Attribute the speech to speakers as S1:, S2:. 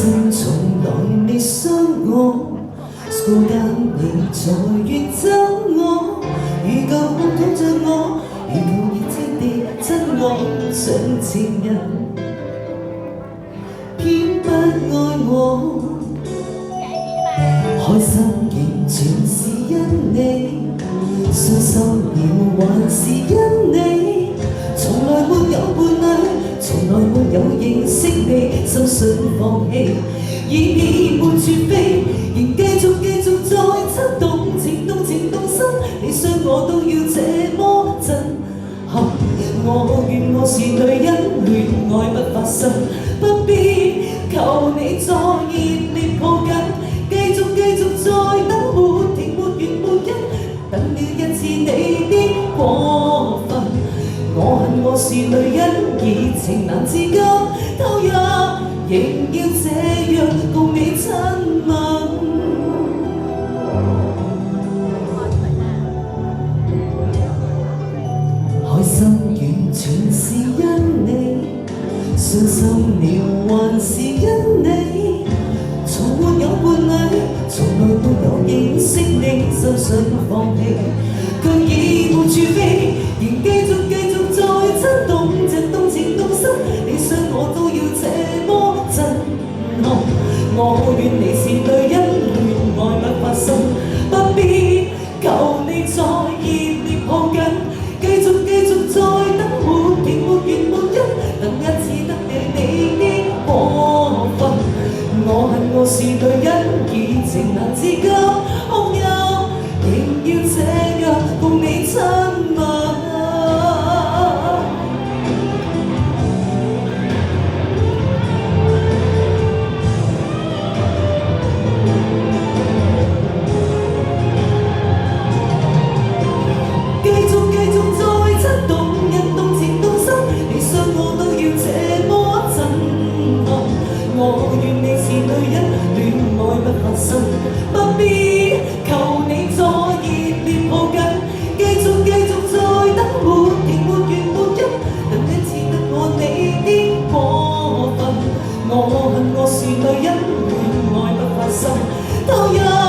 S1: 生從來未傷我，孤單你在越憎我，如舊抱着我，如無熱切地親我，像情人偏不愛我。開心仍全是因你，傷心了還是因你，從來沒有伴侶，從來沒有認識你，深信放棄已變沒絕飛，仍繼續再親動情動心，你傷我都要這麼震撼。我願我是女人，戀愛不發生，不必求你再熱烈抱緊，繼續再等，沒停沒完沒因，等了一次你的過分。我恨我是女人，以情難自禁投入，仍要這樣共你親吻。開心完全是因你，傷心了還是因你，從沒有伴侶，從來沒有認識你，深信放棄卻已沒處飛，仍繼續再親動情動心，你傷我都要這麼震撼。我願你是女人，戀愛不發生，不必求你再熱烈抱緊，繼續再等，沒停沒完沒因，等一次得你的過分。我恨我是女人，以情難自禁哭泣，仍要這樣共你親吻。我願你是女人，戀愛不發生，不必求你再熱烈抱緊，繼續再等，沒停沒完沒因，等一次得我你的過分。我恨我是女人，戀愛不發生，投入。